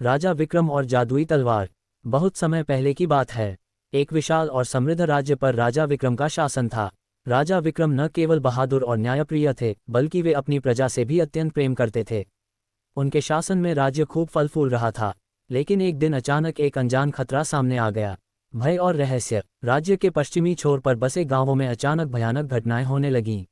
राजा विक्रम और जादुई तलवार। बहुत समय पहले की बात है। एक विशाल और समृद्ध राज्य पर राजा विक्रम का शासन था। राजा विक्रम न केवल बहादुर और न्यायप्रिय थे, बल्कि वे अपनी प्रजा से भी अत्यंत प्रेम करते थे। उनके शासन में राज्य खूब फल फूल रहा था। लेकिन एक दिन अचानक एक अनजान खतरा सामने आ गया। भय और रहस्य। राज्य के पश्चिमी छोर पर बसे गांवों में अचानक भयानक घटनाएं होने लगीं।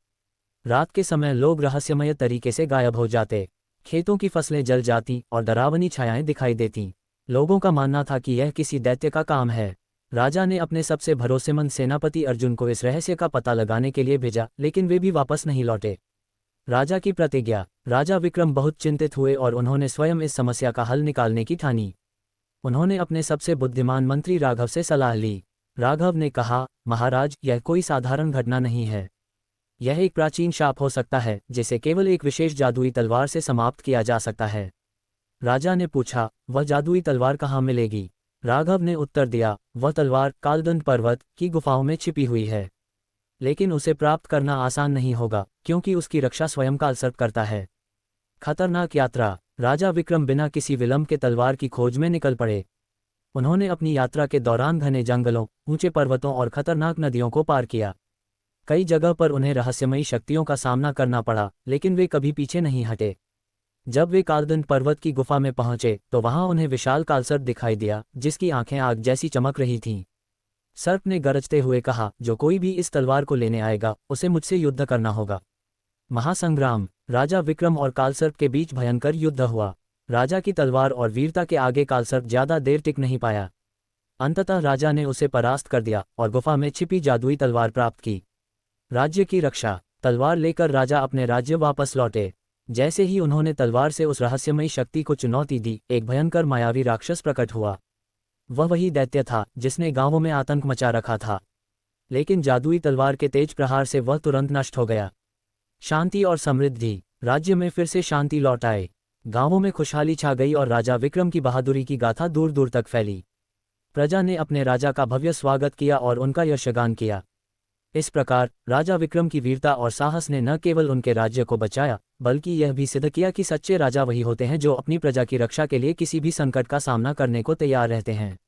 रात के समय लोग रहस्यमय तरीके से गायब हो जाते, खेतों की फसलें जल जाती और डरावनी छायाएं दिखाई देती। लोगों का मानना था कि यह किसी दैत्य का काम है। राजा ने अपने सबसे भरोसेमंद सेनापति अर्जुन को इस रहस्य का पता लगाने के लिए भेजा, लेकिन वे भी वापस नहीं लौटे। राजा की प्रतिज्ञा। राजा विक्रम बहुत चिंतित हुए और उन्होंने स्वयं इस समस्या का हल निकालने की ठानी। उन्होंने अपने सबसे बुद्धिमान मंत्री राघव से सलाह ली। राघव ने कहा, महाराज, यह कोई साधारण घटना नहीं है। यह एक प्राचीन शाप हो सकता है, जिसे केवल एक विशेष जादुई तलवार से समाप्त किया जा सकता है। राजा ने पूछा, वह जादुई तलवार कहाँ मिलेगी? राघव ने उत्तर दिया, वह तलवार कालदंड पर्वत की गुफाओं में छिपी हुई है। लेकिन उसे प्राप्त करना आसान नहीं होगा, क्योंकि उसकी रक्षा स्वयं कालसर्प करता है। खतरनाक यात्रा। राजा विक्रम बिना किसी विलंब के तलवार की खोज में निकल पड़े। उन्होंने अपनी यात्रा के दौरान घने जंगलों, ऊंचे पर्वतों और खतरनाक नदियों को पार किया। कई जगह पर उन्हें रहस्यमयी शक्तियों का सामना करना पड़ा, लेकिन वे कभी पीछे नहीं हटे। जब वे कालदंड पर्वत की गुफा में पहुंचे तो वहां उन्हें विशाल कालसर्प दिखाई दिया, जिसकी आंखें आग जैसी चमक रही थीं। सर्प ने गरजते हुए कहा, जो कोई भी इस तलवार को लेने आएगा, उसे मुझसे युद्ध करना होगा। महासंग्राम। राजा विक्रम और कालसर्प के बीच भयंकर युद्ध हुआ। राजा की तलवार और वीरता के आगे कालसर्प ज्यादा देर टिक नहीं पाया। अंततः राजा ने उसे परास्त कर दिया और गुफा में छिपी जादुई तलवार प्राप्त की। राज्य की रक्षा। तलवार लेकर राजा अपने राज्य वापस लौटे। जैसे ही उन्होंने तलवार से उस रहस्यमयी शक्ति को चुनौती दी, एक भयंकर मायावी राक्षस प्रकट हुआ। वह वही दैत्य था जिसने गांवों में आतंक मचा रखा था। लेकिन जादुई तलवार के तेज प्रहार से वह तुरंत नष्ट हो गया। शांति और समृद्धि। राज्य में फिर से शांति लौट आए। गांवों में खुशहाली छा गई और राजा विक्रम की बहादुरी की गाथा दूर दूर तक फैली। प्रजा ने अपने राजा का भव्य स्वागत किया और उनका यशगान किया। इस प्रकार राजा विक्रम की वीरता और साहस ने न केवल उनके राज्य को बचाया, बल्कि यह भी सिद्ध किया कि सच्चे राजा वही होते हैं जो अपनी प्रजा की रक्षा के लिए किसी भी संकट का सामना करने को तैयार रहते हैं।